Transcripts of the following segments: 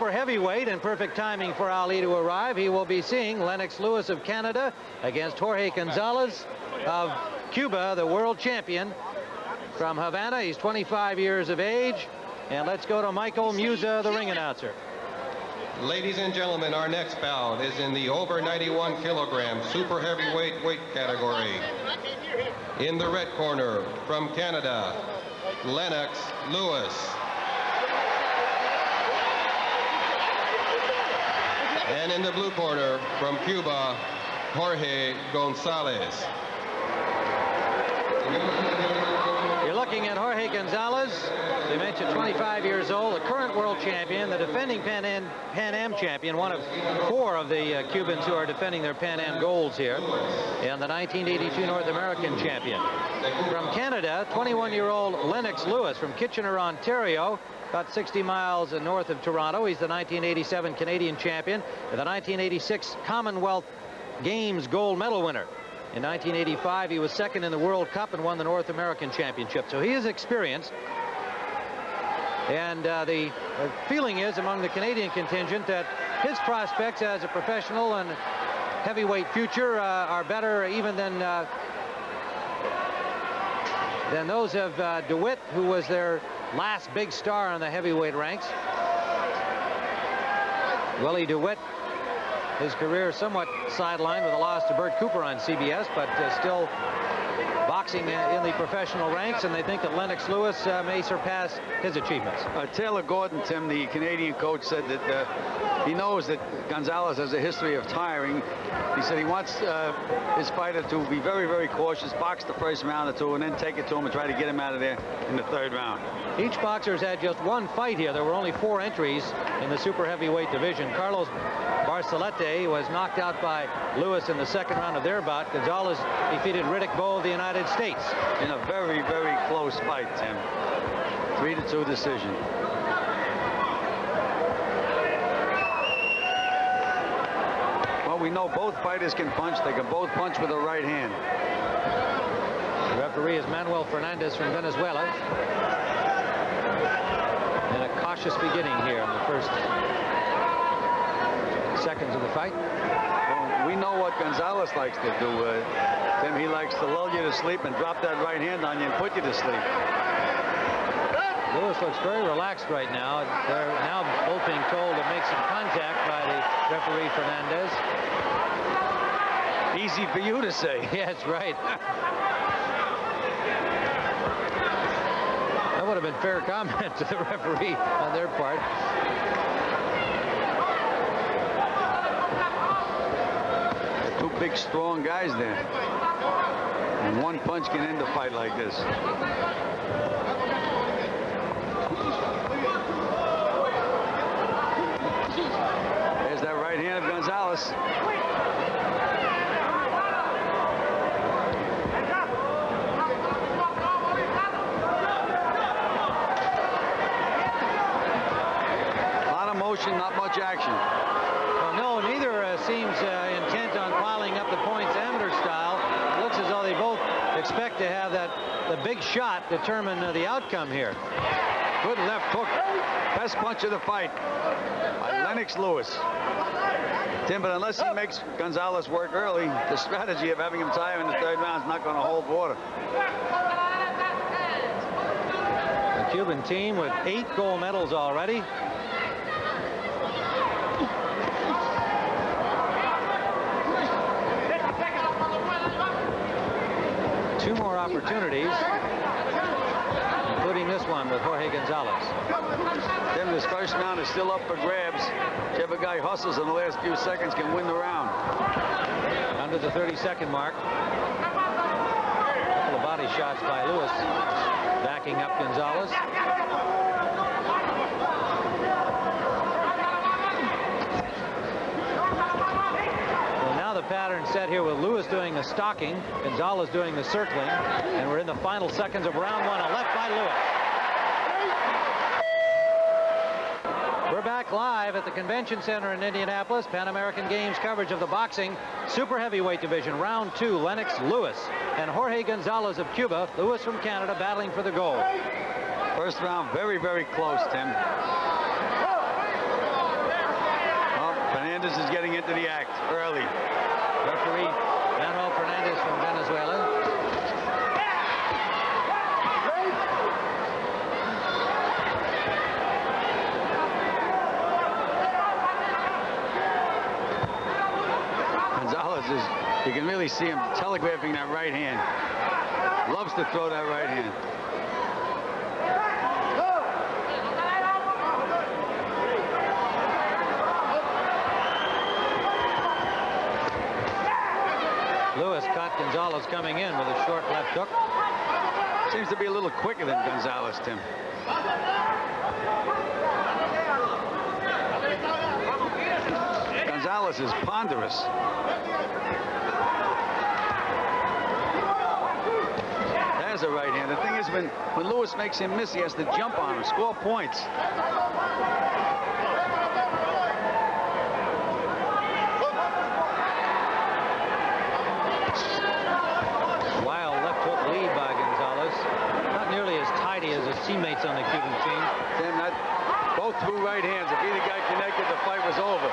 super heavyweight, and perfect timing for Ali to arrive. He will be seeing Lennox Lewis of Canada against Jorge Gonzalez of Cuba, the world champion from Havana. He's 25 years of age. And let's go to Michael Musa, the ring announcer. Ladies and gentlemen, our next bout is in the over 91 kilogram super heavyweight weight category. In the red corner, from Canada, Lennox Lewis. And in the blue corner, from Cuba, Jorge Gonzalez. You're looking at Jorge Gonzalez. They mentioned 25 years old, the current world champion, the defending Pan Am champion, one of 4 of the Cubans who are defending their Pan Am golds here, and the 1982 North American champion. From Canada, 21-year-old Lennox Lewis from Kitchener, Ontario, about 60 miles north of Toronto. He's the 1987 Canadian champion and the 1986 Commonwealth Games gold medal winner. In 1985, he was second in the World Cup and won the North American Championship. So he is experienced. And the feeling is among the Canadian contingent that his prospects as a professional and heavyweight future are better even than those of DeWitt, who was their last big star in the heavyweight ranks. Willie DeWitt, his career somewhat sidelined with a loss to Bert Cooper on CBS, but still boxing in the professional ranks, and they think that Lennox Lewis may surpass his achievements. Taylor Gordon, Tim, the Canadian coach, said that he knows that Gonzalez has a history of tiring. He said he wants his fighter to be very, very cautious, box the first round or 2, and then take it to him and try to get him out of there in the 3rd round. Each boxer's had just 1 fight here. There were only 4 entries in the super heavyweight division. Carlos Barcelete was knocked out by Lewis in the 2nd round of their bout. Gonzalez defeated Riddick Bowe of the United States. In a very, very close fight, Tim. 3-2 decision. Well, we know both fighters can punch. They can both punch with the right hand. The referee is Manuel Fernandez from Venezuela. And a cautious beginning here in the first seconds of the fight. Well, we know what Gonzalez likes to do. Tim, he likes to lull you to sleep and drop that right hand on you and put you to sleep. Lewis looks very relaxed right now. They're now both being told to make some contact by the referee Fernandez. Easy for you to say. Yes, right. That would have been fair comment to the referee on their part. Two big, strong guys there. And one punch can end a fight like this. There's that right hand of Gonzalez. A lot of motion, not much action. Well, no, neither seems intent on piling up the points amateur style. It looks as though they both expect to have the big shot determine the outcome here. Good left hook. Best punch of the fight by Lennox Lewis. Tim, but unless he makes Gonzalez work early, the strategy of having him tie him in the 3rd round is not going to hold water. The Cuban team with 8 gold medals already. Two more opportunities, including this one with Jorge Gonzalez. Tim, this first round is still up for grabs. Whichever guy hustles in the last few seconds can win the round. Under the 30-second mark. A couple of body shots by Lewis, backing up Gonzalez. The pattern set here with Lewis doing the stalking, Gonzalez doing the circling, and we're in the final seconds of round 1. A left by Lewis. We're back live at the Convention Center in Indianapolis. Pan American Games coverage of the boxing super heavyweight division, round 2. Lennox Lewis and Jorge Gonzalez of Cuba. Lewis from Canada battling for the gold. First round very, very close, Tim. Fernandez is getting into the act early. Referee Manuel Fernandez from Venezuela. Gonzalez is, you can really see him telegraphing that right hand. Loves to throw that right hand. Lewis caught Gonzalez coming in with a short left hook. Seems to be a little quicker than Gonzalez, Tim. Gonzalez is ponderous. There's a right hand. The thing is, when Lewis makes him miss, he has to jump on him, score points. Wild left hook lead by Gonzalez. Not nearly as tidy as his teammates on the Cuban team. Tim, both threw right hands. If either guy connected, the fight was over.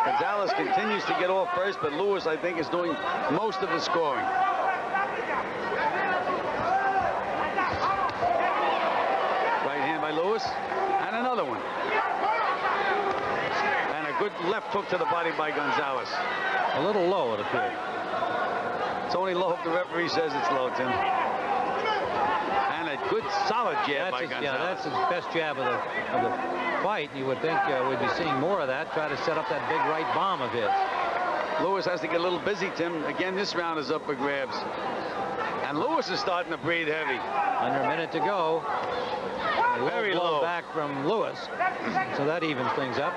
Gonzalez continues to get off first, but Lewis, I think, is doing most of the scoring. Right hand by Lewis, and another one. And a good left hook to the body by Gonzalez. A little low, it appeared. It's only low if the referee says it's low, Tim. And a good, solid jab by Gonzalez. Yeah, that's his best jab of the fight. You would think we'd be seeing more of that. Try to set up that big right bomb of his. Lewis has to get a little busy, Tim. Again, this round is up for grabs. And Lewis is starting to breathe heavy. Under a minute to go. Very low low. back from Lewis. So that evens things up.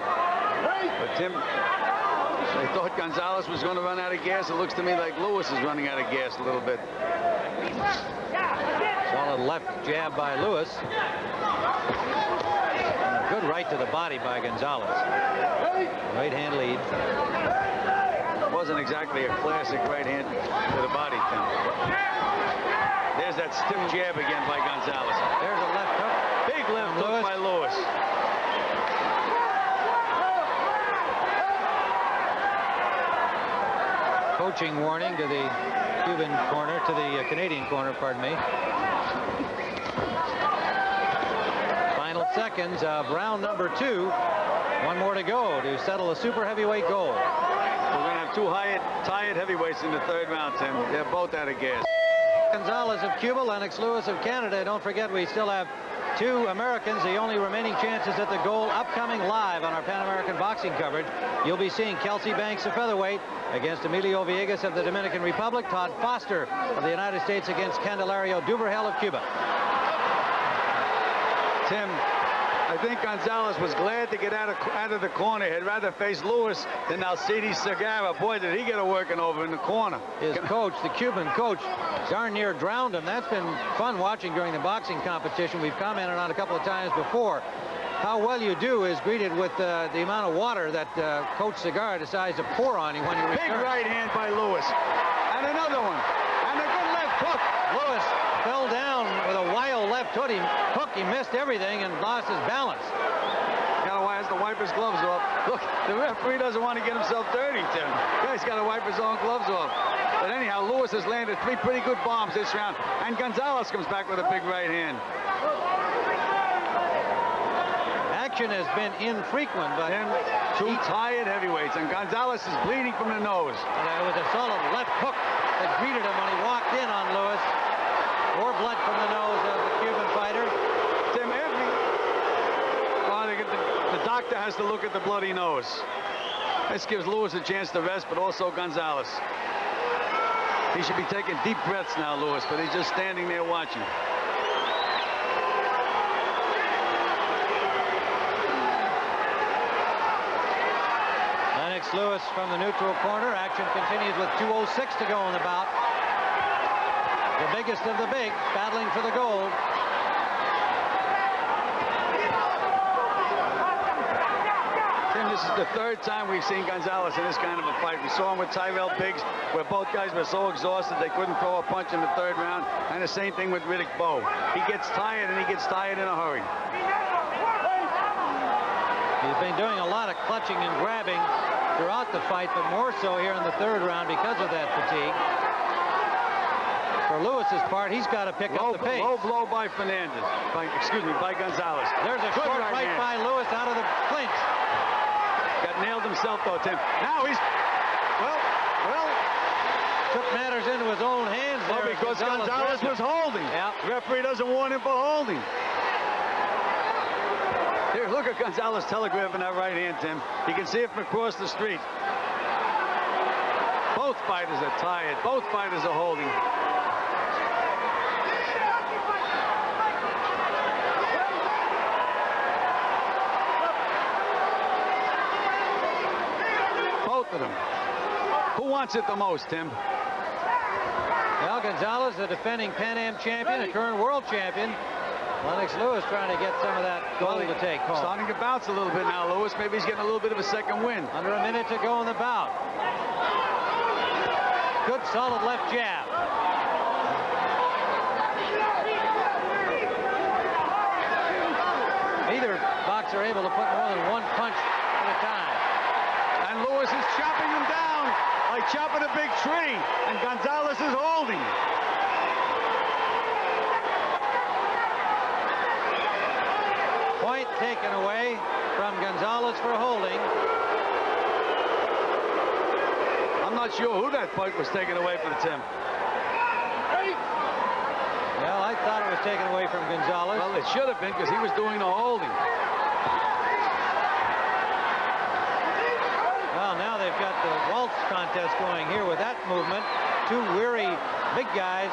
But Tim, they thought Gonzalez was going to run out of gas. It looks to me like Lewis is running out of gas a little bit. Solid left jab by Lewis. And a good right to the body by Gonzalez. Right hand lead. Wasn't exactly a classic right hand to the body, Tim. There's that stiff jab again by Gonzalez. There's a left hook. Big left hook by Lewis. Coaching warning to the Cuban corner, to the Canadian corner, pardon me. Final seconds of round number 2. One more to go to settle the super heavyweight gold. We're going to have two tired heavyweights in the third round, Tim. They're both out of gas. Gonzalez of Cuba, Lennox Lewis of Canada. Don't forget, we still have 2 Americans, the only remaining chances at the gold, upcoming live on our Pan American boxing coverage. You'll be seeing Kelsey Banks, of featherweight, against Emilio Villegas of the Dominican Republic. Todd Foster of the United States against Candelario Duvergel of Cuba. Tim, I think Gonzalez was glad to get out of the corner. He'd rather face Lewis than Alcides Segarra. Boy, did he get a working over in the corner. His coach, the Cuban coach, darn near drowned him. That's been fun watching during the boxing competition. We've commented on a couple of times before. How well you do is greeted with the amount of water that Coach Segarra decides to pour on you when you return. Big right hand by Lewis. And another one. And a good left hook. Lewis fell down with a wild left hook. He missed everything and lost his balance. Gotta has to wipe his gloves off. Look, the referee doesn't want to get himself dirty, Tim. Guy's got to wipe his own gloves off. But anyhow, Lewis has landed 3 pretty good bombs this round. And Gonzalez comes back with a big right hand. Action has been infrequent, but Two tired heavyweights, and Gonzalez is bleeding from the nose. It was a solid left hook that greeted him when he walked in on Lewis. More blood from the nose of the Cuban fighter. Tim, the doctor has to look at the bloody nose. This gives Lewis a chance to rest, but also Gonzalez. He should be taking deep breaths now, Lewis, but he's just standing there watching. Lennox Lewis from the neutral corner. Action continues with 2:06 to go in the bout. The biggest of the big, battling for the gold. Tim, This is the third time we've seen Gonzalez in this kind of a fight. We saw him with Tyrell Biggs, where both guys were so exhausted they couldn't throw a punch in the third round, and the same thing with Riddick Bowe. He gets tired, and he gets tired in a hurry. He's been doing a lot of clutching and grabbing throughout the fight, but more so here in the third round because of that fatigue. For Lewis's part, he's got to pick up the pace. Low blow by Fernandez. By Gonzalez. There's a short right by Lewis out of the clinch. Got nailed himself, though, Tim. Now he's... Well, took matters into his own hands there. Well, because Gonzalez was holding. Yeah. The referee doesn't warn him for holding. Here, look at Gonzalez telegraphing that right hand, Tim. You can see it from across the street. Both fighters are tired. Both fighters are holding. Both of them. Who wants it the most, Tim? Well, Gonzalez, the defending Pan Am champion, a current world champion. Lennox Lewis trying to get some of that gold to take home. Starting to bounce a little bit now, Lewis. Maybe he's getting a little bit of a second win. Under a minute to go in the bout. Good solid left jab. Neither boxer able to put more than one punch at a time. And Lewis is chopping him down like chopping a big tree. And Gonzalez is holding. Point taken away from Gonzalez for holding. I'm not sure who that point was taken away from, Tim. Well, I thought it was taken away from Gonzalez. Well, it should have been because he was doing the holding. Well, now they've got the waltz contest going here with that movement. Two weary big guys.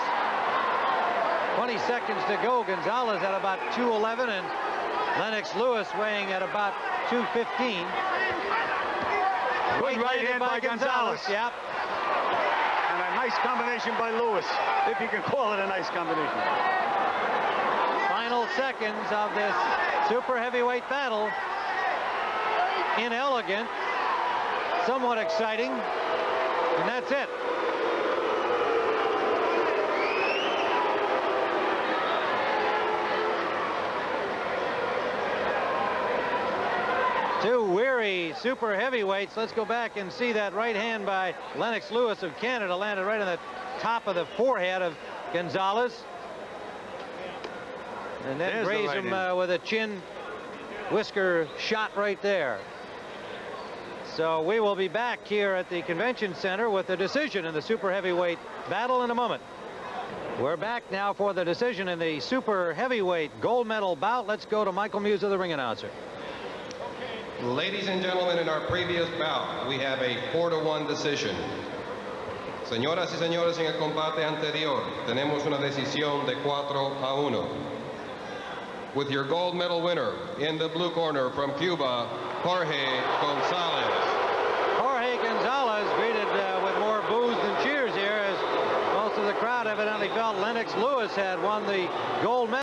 20 seconds to go. Gonzalez at about 211 and Lennox Lewis weighing at about 215. Good right hand by Gonzalez. Yep. And a nice combination by Lewis, if you can call it a nice combination. Final seconds of this super heavyweight battle. Inelegant, somewhat exciting, and that's it. Two weary super heavyweights. Let's go back and see that right hand by Lennox Lewis of Canada landed right on the top of the forehead of Gonzalez. And then grazed him with a chin whisker shot right there. So we will be back here at the convention center with the decision in the super heavyweight battle in a moment. We're back now for the decision in the super heavyweight gold medal bout. Let's go to Michael Musa, the ring announcer. Ladies and gentlemen, in our previous bout, we have a 4-1 decision. Señoras y señores, en el combate anterior, tenemos una decisión de 4-1. With your gold medal winner in the blue corner from Cuba, Jorge Gonzalez. Jorge Gonzalez greeted with more boos than cheers here, as most of the crowd evidently felt Lennox Lewis had won the gold medal.